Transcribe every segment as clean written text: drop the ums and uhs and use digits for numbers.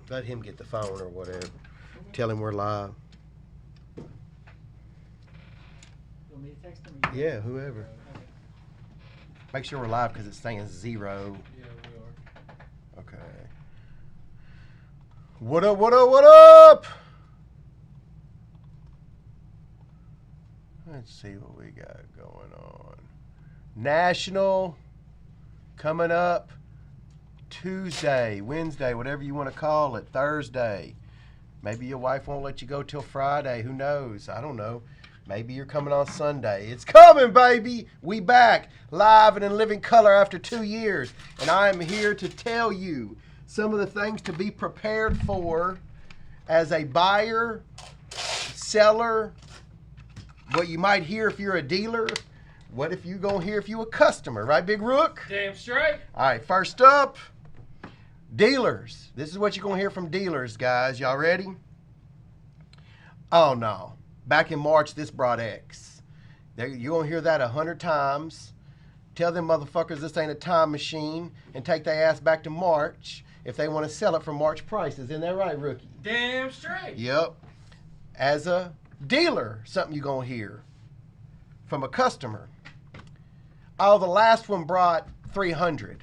Let him get the phone or whatever. Tell him we're live. You want me to text him? Yeah, whoever. Okay. Make sure we're live because it's saying 0. Yeah, we are. Okay. What up, what up, what up? Let's see what we got going on. National coming up Tuesday, Wednesday, whatever you want to call it, Thursday. Maybe your wife won't let you go till Friday. Who knows? I don't know. Maybe you're coming on Sunday. It's coming, baby. We back live and in living color after 2 years. And I am here to tell you some of the things to be prepared for as a buyer, seller, what you might hear if you're a dealer, what if you're going to hear if you're a customer, right, Big Rook? Damn straight. All right, first up, dealers. This is what you're going to hear from dealers, guys. Y'all ready? Oh, no. Back in March, this brought X. You're going to hear that 100 times. Tell them motherfuckers this ain't a time machine and take their ass back to March if they want to sell it for March prices. Isn't that right, Rookie? Damn straight. Yep. As a dealer, something you're going to hear from a customer. Oh, the last one brought 300.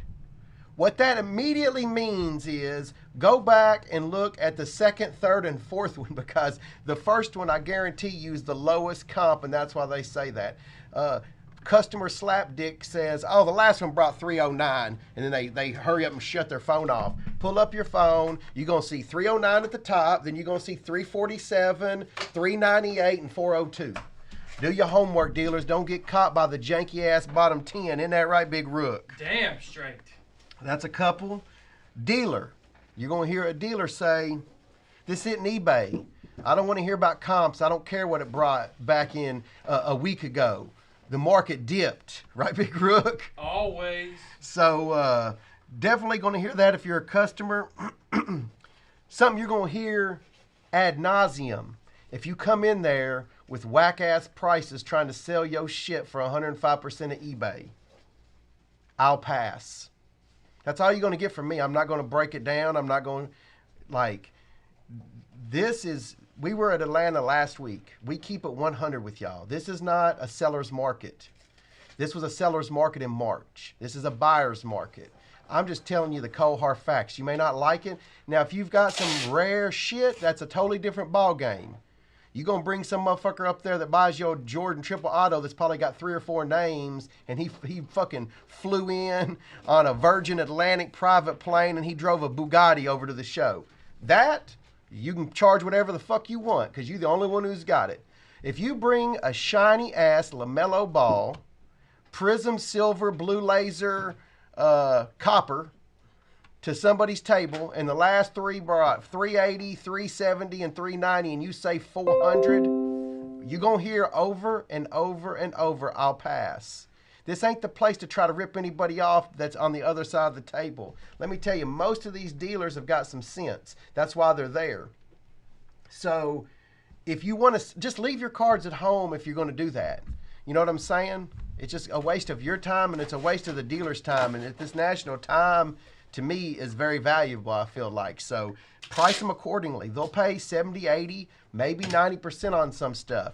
What that immediately means is go back and look at the second, third, and fourth one because the first one, I guarantee you, is the lowest comp, and that's why they say that. Customer Slapdick says, oh, the last one brought 309, and then they hurry up and shut their phone off. Pull up your phone. You're going to see 309 at the top, then you're going to see 347, 398, and 402. Do your homework, dealers. Don't get caught by the janky-ass bottom 10. Isn't that right, Big Rook? Damn straight. That's a couple. Dealer. You're going to hear a dealer say, this isn't eBay. I don't want to hear about comps. I don't care what it brought back in a week ago. The market dipped. Right, Big Rook? Always. So definitely going to hear that if you're a customer. Something you're going to hear ad nauseum. If you come in there with whack-ass prices trying to sell your shit for 105% of eBay, I'll pass. That's all you're going to get from me. I'm not going to break it down. I'm not going to, we were at Atlanta last week. We keep it 100 with y'all. This is not a seller's market. This was a seller's market in March. This is a buyer's market. I'm just telling you the cold hard facts. You may not like it. Now, if you've got some rare shit, that's a totally different ball game. You're going to bring some motherfucker up there that buys your Jordan triple auto that's probably got 3 or 4 names, and he fucking flew in on a Virgin Atlantic private plane, and he drove a Bugatti over to the show. That, you can charge whatever the fuck you want, because you're the only one who's got it. If you bring a shiny-ass LaMelo ball, prism silver, blue laser, copper, to somebody's table, and the last 3 brought 380, 370, and 390, and you say 400, you're going to hear over and over and over, I'll pass. This ain't the place to try to rip anybody off that's on the other side of the table. Let me tell you, most of these dealers have got some sense. That's why they're there. So if you want to, just leave your cards at home if you're going to do that. You know what I'm saying? It's just a waste of your time, and it's a waste of the dealer's time. And at this national time, to me, is very valuable, I feel like. So price them accordingly. They'll pay 70, 80, maybe 90% on some stuff.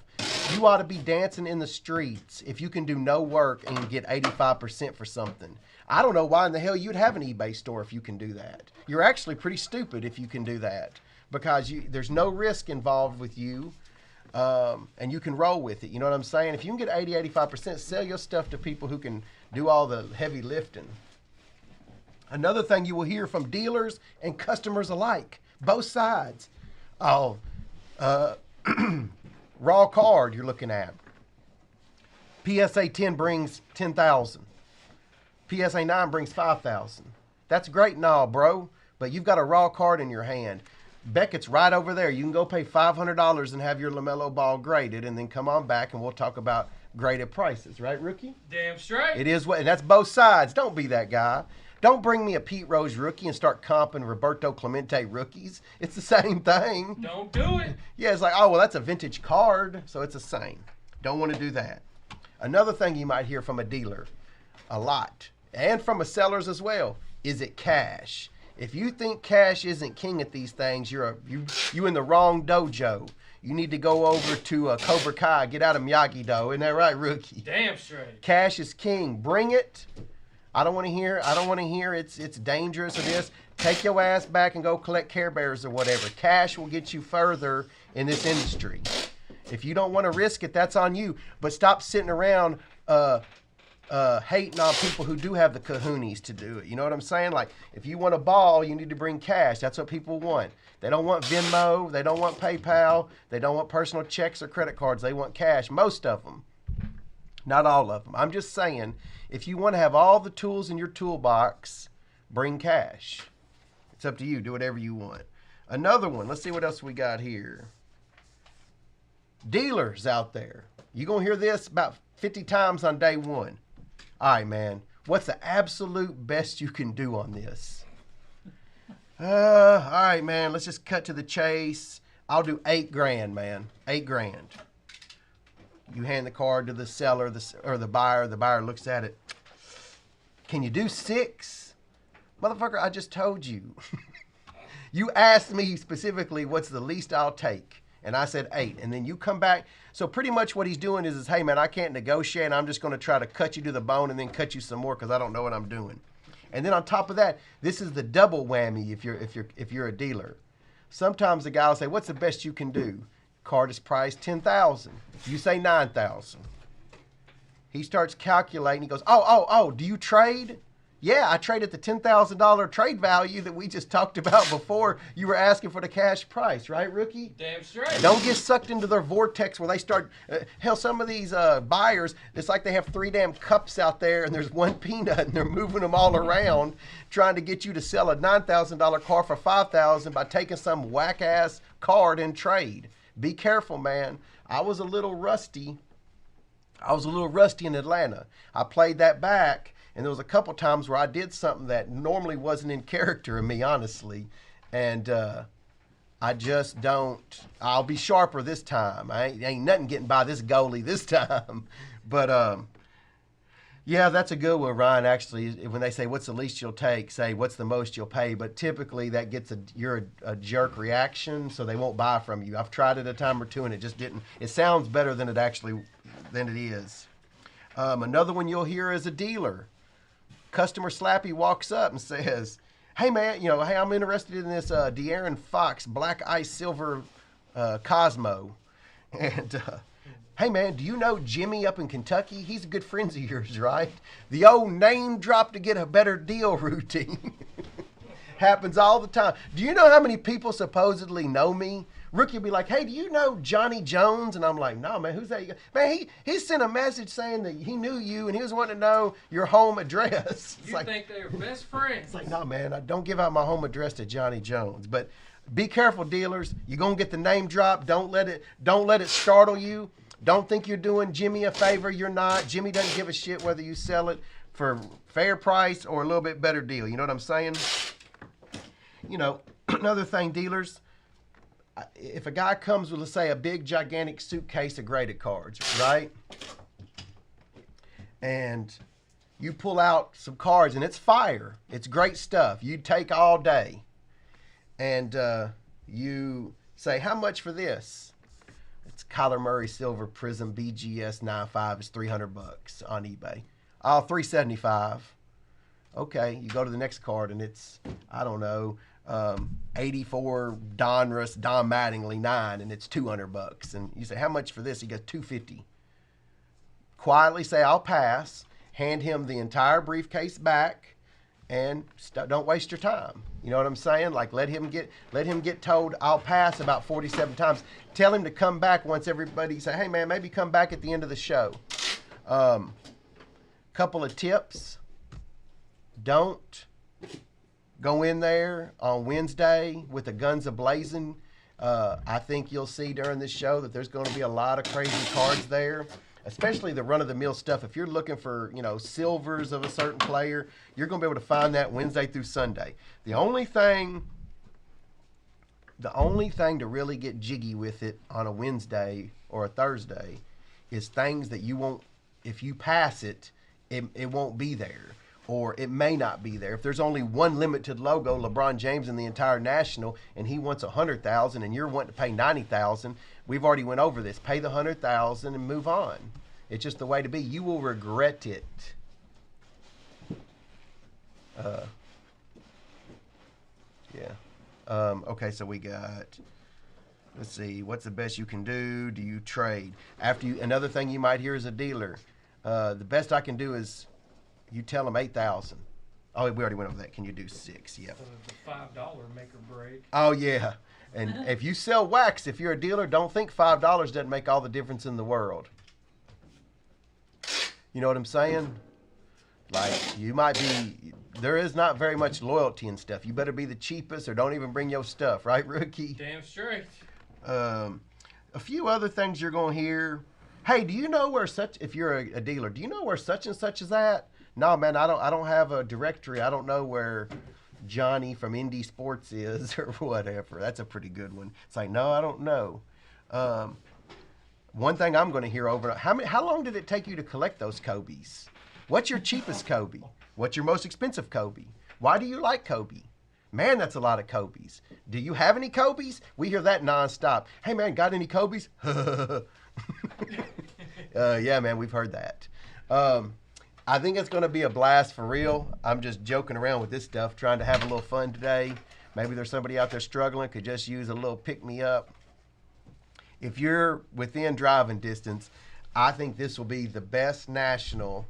You ought to be dancing in the streets if you can do no work and get 85% for something. I don't know why in the hell you'd have an eBay store if you can do that. You're actually pretty stupid if you can do that because there's no risk involved with you, and you can roll with it. You know what I'm saying? If you can get 80, 85%, sell your stuff to people who can do all the heavy lifting. Another thing you will hear from dealers and customers alike, both sides. Oh, raw card you're looking at. PSA 10 brings 10,000. PSA 9 brings 5,000. That's great and all, bro, but you've got a raw card in your hand. Beckett's right over there. You can go pay $500 and have your LaMelo ball graded, and then come on back and we'll talk about graded prices, right, Rookie? Damn straight. It is what, and that's both sides. Don't be that guy. Don't bring me a Pete Rose rookie and start comping Roberto Clemente rookies. It's the same thing. Don't do it. Yeah, it's like, oh, well, that's a vintage card, so it's the same. Don't want to do that. Another thing you might hear from a dealer a lot, and from a sellers as well, is it cash? If you think cash isn't king at these things, you in the wrong dojo. You need to go over to Cobra Kai, get out of Miyagi-Do. Isn't that right, rookie? Damn straight. Cash is king. Bring it. I don't want to hear it's dangerous or this. Take your ass back and go collect Care Bears or whatever. Cash will get you further in this industry. If you don't want to risk it, that's on you. But stop sitting around hating on people who do have the kahunas to do it. You know what I'm saying? Like, if you want a ball, you need to bring cash. That's what people want. They don't want Venmo. They don't want PayPal. They don't want personal checks or credit cards. They want cash. Most of them. Not all of them. I'm just saying, if you want to have all the tools in your toolbox, bring cash. It's up to you. Do whatever you want. Another one. Let's see what else we got here. Dealers out there. You're going to hear this about 50 times on day one. All right, man. What's the absolute best you can do on this? All right, man. Let's just cut to the chase. I'll do $8,000, man. $8,000. You hand the card to the seller or the buyer. The buyer looks at it. Can you do 6? Motherfucker, I just told you. You asked me specifically what's the least I'll take. And I said 8. And then you come back. So pretty much what he's doing is hey, man, I can't negotiate. I'm just going to try to cut you to the bone and then cut you some more because I don't know what I'm doing. And then on top of that, this is the double whammy if you're a dealer. Sometimes the guy will say, what's the best you can do? Card is priced $10,000. You say $9,000. He starts calculating. He goes, oh, do you trade? Yeah, I trade at the $10,000 trade value that we just talked about before you were asking for the cash price, right, rookie? Damn straight. Don't get sucked into their vortex where they start, hell, some of these buyers, it's like they have 3 damn cups out there and there's 1 peanut and they're moving them all around trying to get you to sell a $9,000 car for $5,000 by taking some whack-ass card in trade. Be careful, man. I was a little rusty in Atlanta. I played that back. And there was a couple times where I did something that normally wasn't in character of me, honestly. And I just don't. I'll be sharper this time. Ain't nothing getting by this goalie this time. But, yeah, that's a good one, Ryan. Actually, when they say, what's the least you'll take, say, what's the most you'll pay. But typically that gets you're a jerk reaction, so they won't buy from you. I've tried it a time or two, and it just didn't. It sounds better than it is. Another one you'll hear is a dealer. Customer Slappy walks up and says, hey, man, hey, I'm interested in this De'Aaron Fox Black Ice Silver Cosmo. And, hey, man, do you know Jimmy up in Kentucky? He's a good friend of yours, right? The old name drop to get a better deal routine happens all the time. Do you know how many people supposedly know me? Rookie will be like, hey, do you know Johnny Jones? And I'm like, no, man, who's that? Man, he sent a message saying that he knew you and he was wanting to know your home address. It's You like, think they are best friends. it's like, no, man, I don't give out my home address to Johnny Jones. But be careful, dealers. You're going to get the name drop. Don't let it startle you. Don't think you're doing Jimmy a favor. You're not. Jimmy doesn't give a shit whether you sell it for fair price or a little bit better deal. You know what I'm saying? Another thing, dealers, if a guy comes with, let's say, a big, gigantic suitcase of graded cards, right? And you pull out some cards, and it's fire. It's great stuff. You take all day. And you say, how much for this? It's Kyler Murray Silver Prism BGS 95. It's $300 on eBay. Oh, $375. Okay, you go to the next card, and it's, I don't know, 84 Donruss Don Mattingly 9, and it's $200. And you say, how much for this? He goes, $250. Quietly say, I'll pass. Hand him the entire briefcase back, and don't waste your time. You know what I'm saying? Like, let him get told I'll pass about 47 times. Tell him to come back once everybody say, hey man, maybe come back at the end of the show. Couple of tips. Don't go in there on Wednesday with the guns a-blazing. I think you'll see during this show that there's going to be a lot of crazy cards there, especially the run-of-the-mill stuff. If you're looking for, silvers of a certain player, you're going to be able to find that Wednesday through Sunday. The only thing to really get jiggy with it on a Wednesday or a Thursday is things that you won't, if you pass it, it won't be there. or it may not be there. If there's only one limited logo, LeBron James in the entire national, and he wants 100,000, and you're wanting to pay 90,000, we've already went over this. Pay the 100,000 and move on. It's just the way to be. You will regret it. Yeah. Okay, so we got. Let's see. What's the best you can do? Do you trade? Another thing you might hear as a dealer. The best I can do is. You tell them 8,000. Oh, we already went over that. Can you do 6? Yep. The $5 make or break. Oh yeah. And if you sell wax, if you're a dealer, don't think $5 doesn't make all the difference in the world. You know what I'm saying? Like you might be. There is not very much loyalty and stuff. You better be the cheapest, or don't even bring your stuff, right, rookie? Damn straight. A few other things you're gonna hear. Hey, do you know where if you're a dealer, do you know where such and such is at? No, man, I don't have a directory. I don't know where Johnny from Indie Sports is or whatever. That's a pretty good one. It's like, no, I don't know. One thing I'm going to hear over, how long did it take you to collect those Kobe's? What's your cheapest Kobe? What's your most expensive Kobe? Why do you like Kobe? Man, that's a lot of Kobe's. Do you have any Kobe's? We hear that nonstop. Hey, man, got any Kobe's? Yeah, man, we've heard that. I think it's going to be a blast for real. I'm just joking around with this stuff, trying to have a little fun today. Maybe there's somebody out there struggling, could just use a little pick-me-up. If you're within driving distance, I think this will be the best national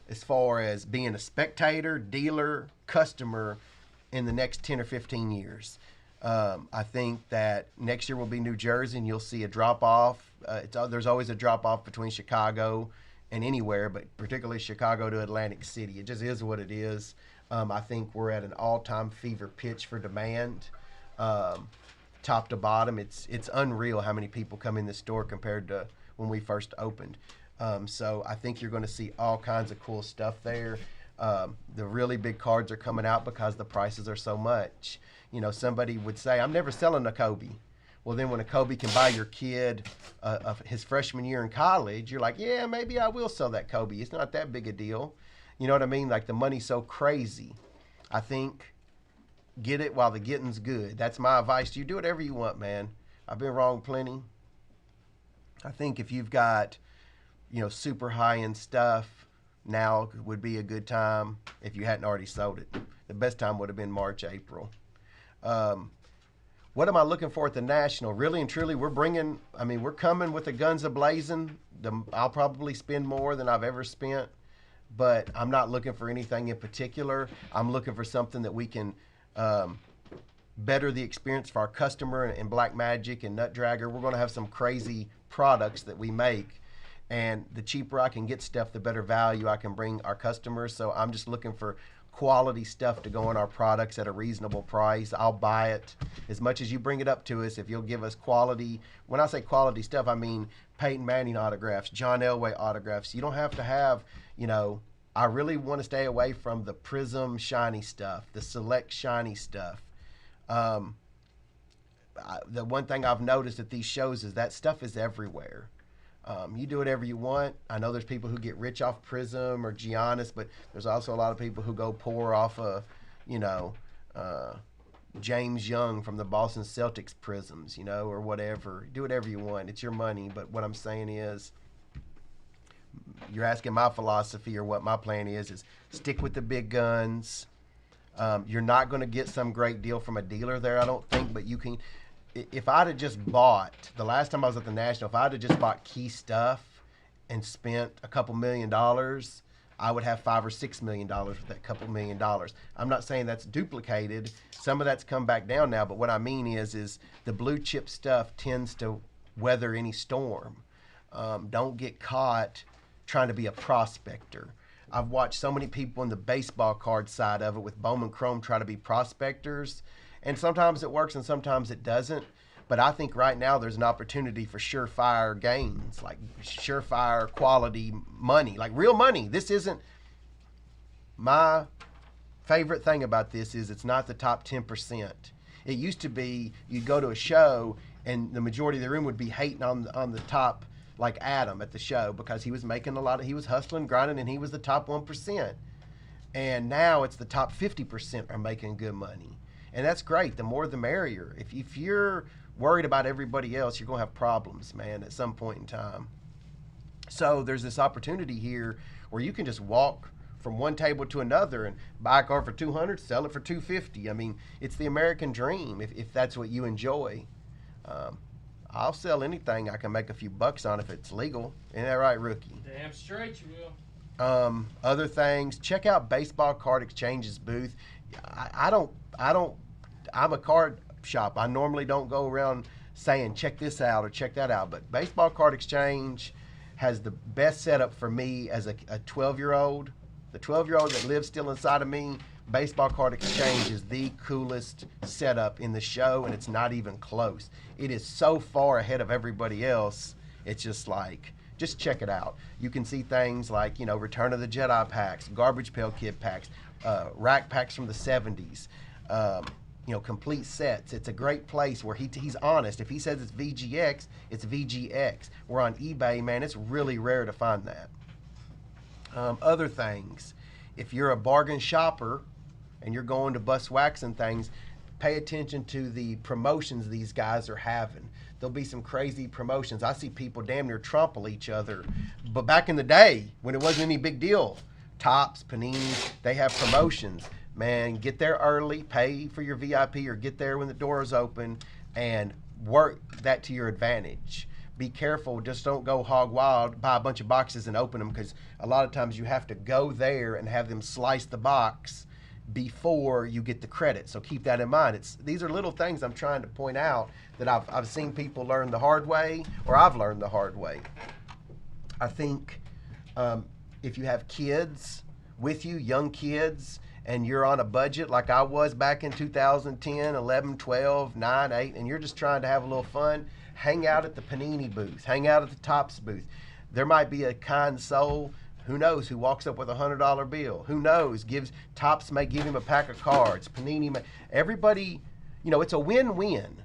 as far as being a spectator, dealer, customer in the next 10 or 15 years. I think that next year will be New Jersey, and you'll see a drop-off. There's always a drop-off between Chicago and anywhere, but particularly Chicago to Atlantic City. It just is what it is. I think we're at an all-time fever pitch for demand, top to bottom. It's unreal how many people come in the store compared to when we first opened. So I think you're going to see all kinds of cool stuff there. The really big cards are coming out because the prices are so much. You know, somebody would say, I'm never selling a Kobe. Well, then when a Kobe can buy your kid his freshman year in college, you're like, yeah, maybe I will sell that Kobe. It's not that big a deal. You know what I mean? Like the money's so crazy. I think get it while the getting's good. That's my advice to you. Do whatever you want, man. I've been wrong plenty. I think if you've got, super high-end stuff, now would be a good time if you hadn't already sold it. The best time would have been March, April. What am I looking for at the National? Really and truly, we're coming with the guns a-blazing. I'll probably spend more than I've ever spent, but I'm not looking for anything in particular. I'm looking for something that we can better the experience for our customer. And Black Magic and Nut Dragger, we're going to have some crazy products that we make. And the cheaper I can get stuff, the better value I can bring our customers. So I'm just looking for quality stuff to go in our products at a reasonable price. I'll buy it as much as you bring it up to us. If you'll give us quality, when I say quality stuff, I mean Peyton Manning autographs, John Elway autographs. You don't have to have, I really want to stay away from the Prism shiny stuff, the Select shiny stuff. The one thing I've noticed at these shows is that stuff is everywhere. You do whatever you want. I know there's people who get rich off Prism or Giannis, but there's also a lot of people who go poor off of, James Young from the Boston Celtics Prisms, or whatever. Do whatever you want. It's your money. But what I'm saying is, you're asking my philosophy or what my plan is stick with the big guns. You're not going to get some great deal from a dealer there, I don't think, but you can. If I'd have just bought, the last time I was at the National, if I'd have just bought key stuff and spent a couple $1 million, I would have $5 or $6 million with that couple $1 million. I'm not saying that's duplicated. Some of that's come back down now, but what I mean is the blue chip stuff tends to weather any storm. Don't get caught trying to be a prospector. I've watched so many people in the baseball card side of it with Bowman Chrome try to be prospectors. And sometimes it works and sometimes it doesn't. But I think right now there's an opportunity for surefire gains, like surefire quality money, like real money. This isn't my favorite thing about this is it's not the top 10%. It used to be you'd go to a show and the majority of the room would be hating on the top, like Adam at the show, because he was making he was hustling, grinding, and he was the top 1%. And now it's the top 50% are making good money. And that's great. The more the merrier. If you're worried about everybody else, you're going to have problems, man, at some point in time. So there's this opportunity here where you can just walk from one table to another and buy a car for 200, sell it for 250. I mean, it's the American dream if that's what you enjoy. Um, I'll sell anything I can make a few bucks on if it's legal. Isn't that right, Rookie? Damn straight you will. Other things, check out Baseball Card Exchange's booth. I'm a card shop. I normally don't go around saying check this out or check that out, but Baseball Card Exchange has the best setup for me as a 12-year-old. The 12-year-old that lives still inside of me, Baseball Card Exchange is the coolest setup in the show, and it's not even close. It is so far ahead of everybody else. It's just like, just check it out. You can see things like, Return of the Jedi packs, Garbage Pail Kid packs, rack packs from the 70s, complete sets. It's a great place where he's honest. If he says it's VGX, it's VGX. Where on eBay, man, it's really rare to find that. Other things, if you're a bargain shopper and you're going to bust wax and things, pay attention to the promotions these guys are having. There'll be some crazy promotions. I see people damn near trample each other. But back in the day, when it wasn't any big deal, Tops, Panini, they have promotions. Man, get there early, pay for your VIP, or get there when the door is open and work that to your advantage. Be careful, just don't go hog wild, buy a bunch of boxes and open them, because a lot of times you have to go there and have them slice the box before you get the credit. So keep that in mind. These are little things I'm trying to point out that I've seen people learn the hard way, or I've learned the hard way. I think if you have kids with you, young kids, and you're on a budget like I was back in 2010, 11, 12, 9, 8, and you're just trying to have a little fun, hang out at the Panini booth, hang out at the Topps booth. There might be a kind soul, who knows, who walks up with a $100 bill. Who knows, Topps may give him a pack of cards. Panini may, everybody, it's a win-win.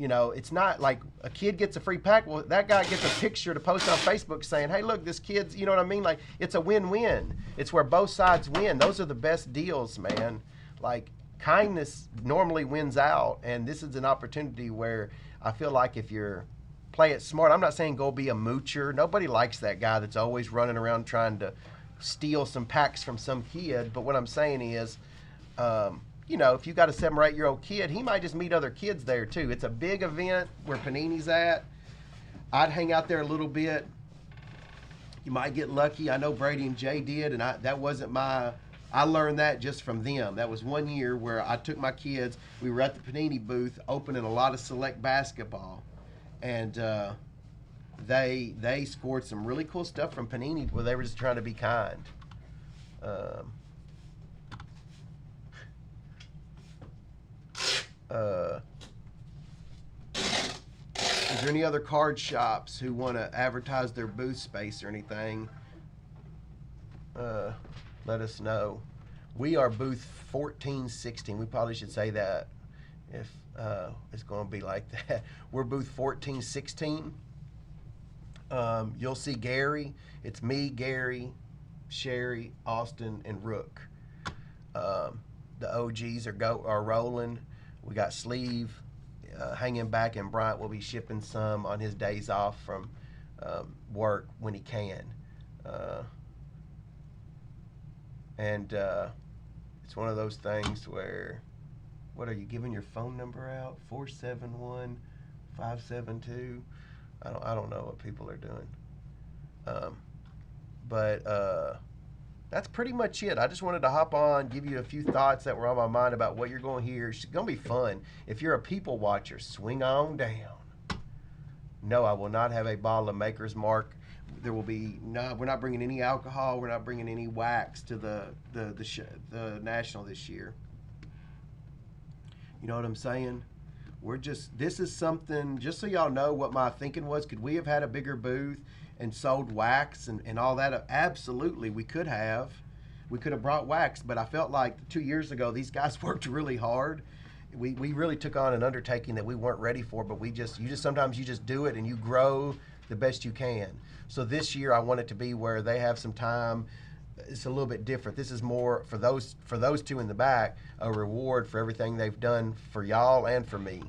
It's not like a kid gets a free pack. Well, that guy gets a picture to post on Facebook saying, hey, look, this kid's, you know what I mean? Like, it's a win-win. It's where both sides win. Those are the best deals, man. Like, kindness normally wins out, and this is an opportunity where I feel like if you're play it smart, I'm not saying go be a moocher. Nobody likes that guy that's always running around trying to steal some packs from some kid. But what I'm saying is, if you got a 7 or 8-year-old kid, he might just meet other kids there too. It's a big event where Panini's at. I'd hang out there a little bit. You might get lucky. I know Brady and Jay did, and I learned that just from them. That was one year where I took my kids. We were at the Panini booth opening a lot of select basketball, and they scored some really cool stuff from Panini where they were just trying to be kind. Is there any other card shops who want to advertise their booth space or anything? Let us know. We are booth 1416. We probably should say that if it's going to be like that. We're booth 1416. You'll see Gary. It's me, Gary, Sherry, Austin, and Rook. The OGs are rolling. We got Sleeve hanging back, and Bryant will be shipping some on his days off from work when he can. And it's one of those things where, what are you giving your phone number out? 471-572. I don't know what people are doing. But that's pretty much it. I just wanted to hop on, give you a few thoughts that were on my mind about what you're going to hear. It's going to be fun. If you're a people watcher, swing on down. No, I will not have a bottle of Maker's Mark. There will be we're not bringing any alcohol. We're not bringing any wax to the National this year. You know what I'm saying? This is something, just so y'all know what my thinking was. Could we have had a bigger booth and sold wax and all that? Absolutely, we could have. We could have brought wax, but I felt like 2 years ago, these guys worked really hard. We really took on an undertaking that we weren't ready for, but sometimes you just do it and you grow the best you can. So this year I want it to be where they have some time. it's a little bit different. This is more for those two in the back, a reward for everything they've done for y'all and for me.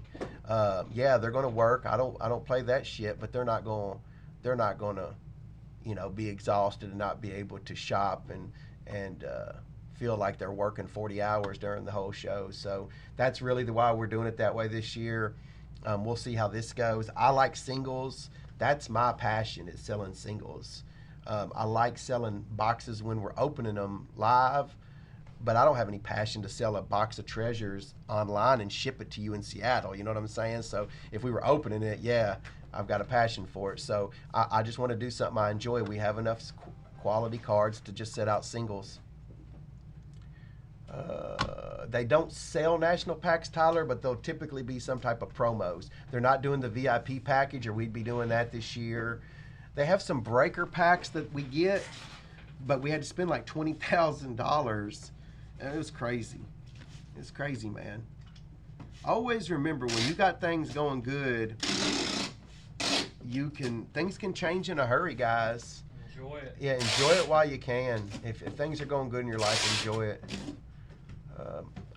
Yeah, they're going to work. I don't play that shit, but they're not going to, be exhausted and not be able to shop and feel like they're working 40 hours during the whole show. So that's really why we're doing it that way this year. We'll see how this goes. I like singles. That's my passion, is selling singles. I like selling boxes when we're opening them live, but I don't have any passion to sell a box of treasures online and ship it to you in Seattle. You know what I'm saying? So if we were opening it, yeah, I've got a passion for it. So I just want to do something I enjoy. We have enough quality cards to just set out singles. They don't sell national packs, Tyler, but they'll typically be some type of promos. They're not doing the VIP package, or we'd be doing that this year. They have some breaker packs that we get, but we had to spend like $20,000. And it was crazy. It's crazy, man. Always remember, when you got things going good, things can change in a hurry, guys. Enjoy it. Yeah, enjoy it while you can. If things are going good in your life, enjoy it.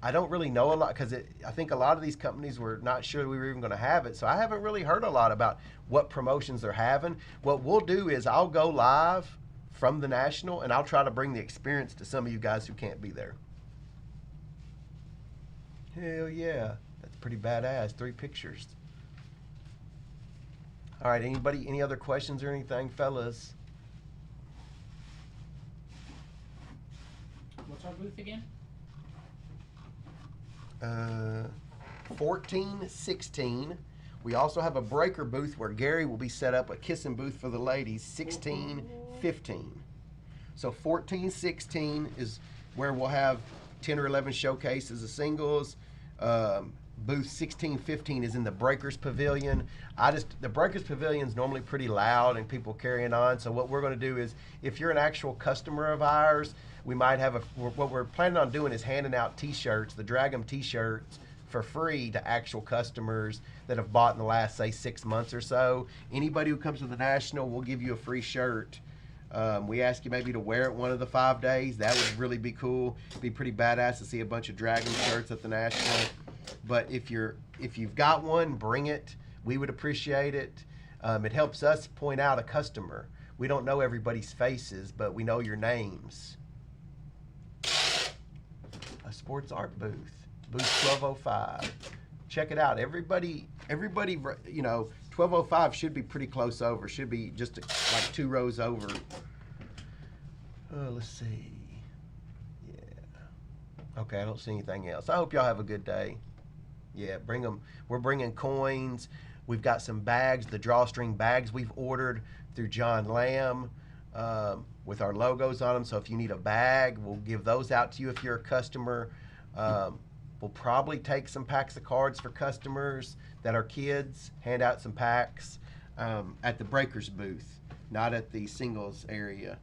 I don't really know a lot, because I think a lot of these companies were not sure we were even going to have it, so I haven't really heard a lot about what promotions they're having. What we'll do is I'll go live from the National, and I'll try to bring the experience to some of you guys who can't be there. Hell yeah, that's pretty badass. 3 pictures. All right, any other questions or anything, fellas? What's our booth again? 1416. We also have a breaker booth where Gary will be set up, a kissing booth for the ladies, 1615. So 1416 is where we'll have 10 or 11 showcases of singles. Booth 1615 is in the Breakers Pavilion. The Breakers Pavilion is normally pretty loud and people carrying on. So what we're going to do is, if you're an actual customer of ours, we might have what we're planning on doing is handing out T-shirts, the Drag 'em T-shirts, for free to actual customers that have bought in the last, say, 6 months or so. Anybody who comes to the National, we'll give you a free shirt. We ask you maybe to wear it one of the 5 days. That would really be cool. Be pretty badass to see a bunch of Drag 'em shirts at the National. But if you've got one, bring it. We would appreciate it. It helps us point out a customer. We don't know everybody's faces, but we know your names. A sports art booth, booth 1205. Check it out. Everybody, 1205 should be pretty close over. Should be just like 2 rows over. Let's see. Yeah. Okay, I don't see anything else. I hope y'all have a good day. Yeah, bring them. We're bringing coins. We've got some bags, the drawstring bags we've ordered through John Lamb, with our logos on them. So if you need a bag, we'll give those out to you if you're a customer. We'll probably take some packs of cards for customers that are kids, hand out some packs at the Breakers booth, not at the singles area.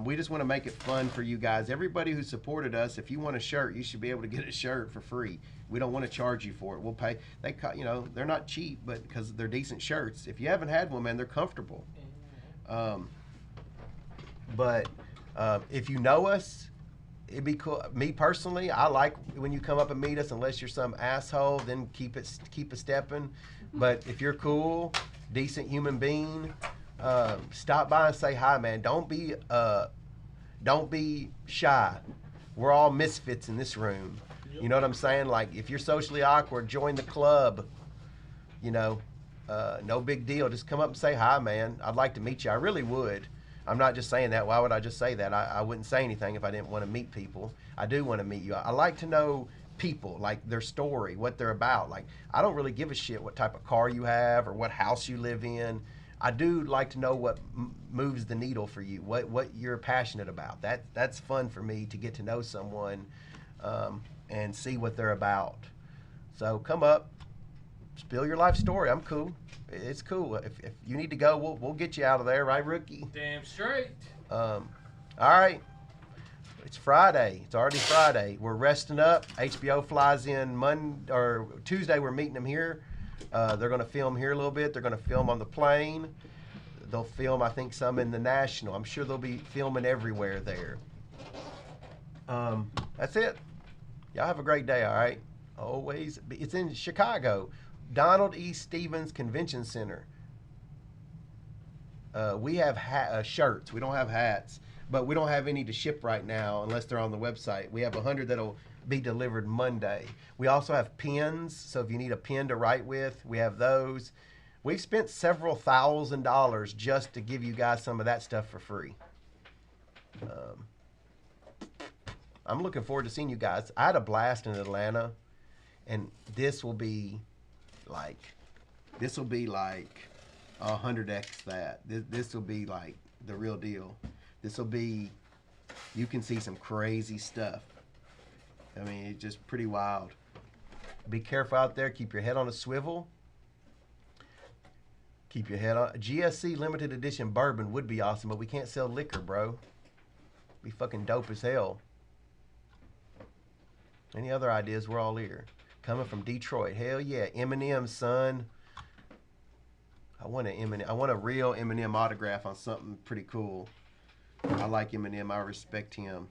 We just want to make it fun for you guys. Everybody who supported us, if you want a shirt, you should be able to get a shirt for free. We don't want to charge you for it. We'll pay. They're not cheap, but because they're decent shirts. If you haven't had one, man, they're comfortable. But if you know us, it'd be cool. Me personally, I like when you come up and meet us. Unless you're some asshole, then keep it stepping. But if you're cool, decent human being, stop by and say hi, man. Don't be shy. We're all misfits in this room. You know what I'm saying? Like, if you're socially awkward, join the club. No big deal. Just come up and say hi, man. I'd like to meet you. I really would. I'm not just saying that. Why would I just say that? I wouldn't say anything if I didn't want to meet people. I do want to meet you. I like to know people, like their story, what they're about. Like, I don't really give a shit what type of car you have or what house you live in. I do like to know what moves the needle for you, what you're passionate about. That's fun for me, to get to know someone and see what they're about. So come up, spill your life story. I'm cool. It's cool. If you need to go, we'll get you out of there, right, rookie? Damn straight. All right. It's Friday. It's already Friday. We're resting up. HBO flies in Monday or Tuesday. We're meeting them here. They're going to film here a little bit. They're going to film on the plane. They'll film, I think, some in the National. I'm sure they'll be filming everywhere there. That's it. Y'all have a great day, all right? Always. It's in Chicago. Donald E. Stevens Convention Center. We have shirts. We don't have hats. But we don't have any to ship right now unless they're on the website. We have 100 that'll be delivered Monday. We also have pens. So if you need a pen to write with, we have those. We've spent several $1,000s just to give you guys some of that stuff for free. I'm looking forward to seeing you guys. I had a blast in Atlanta, and this will be like 100x that. This will be like the real deal. This will be, you can see some crazy stuff. I mean, it's just pretty wild. Be careful out there. Keep your head on a swivel. Keep your head on. GSC limited edition bourbon would be awesome, but we can't sell liquor, bro. Be fucking dope as hell. Any other ideas? We're all here. Coming from Detroit. Hell yeah. Eminem, son. I want a real Eminem autograph on something pretty cool. I like Eminem. I respect him.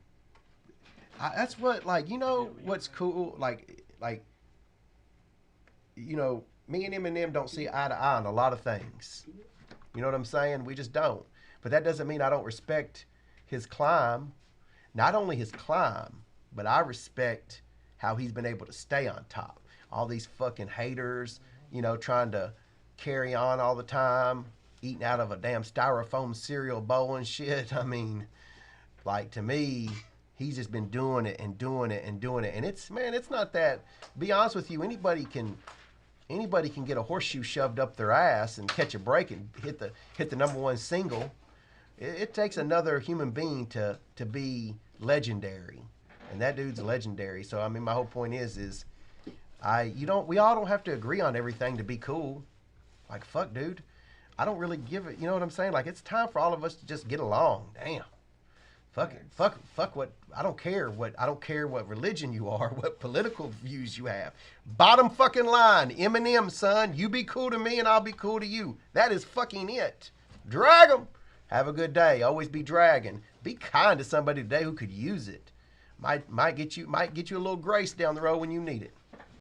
That's what, like, you know what's cool? Like, you know, me and Eminem don't see eye to eye on a lot of things. You know what I'm saying? We just don't. But that doesn't mean I don't respect his climb. Not only his climb, but I respect how he's been able to stay on top. All these fucking haters, you know, trying to carry on all the time, eating out of a damn styrofoam cereal bowl and shit. I mean, like, to me, he's just been doing it and doing it and doing it. And it's, man, it's not that, be honest with you, anybody can get a horseshoe shoved up their ass and catch a break and hit the #1 single. It takes another human being to be legendary. And that dude's legendary. So, I mean, my whole point is we all don't have to agree on everything to be cool. Like, fuck, dude. I don't really give it, you know what I'm saying? Like, it's time for all of us to just get along. Damn. Fuck it. Fuck what, I don't care what religion you are, what political views you have. Bottom fucking line, Eminem, son, you be cool to me and I'll be cool to you. That is fucking it. Drag 'em. Have a good day. Always be dragging. Be kind to somebody today who could use it. Might get you a little grace down the road when you need it.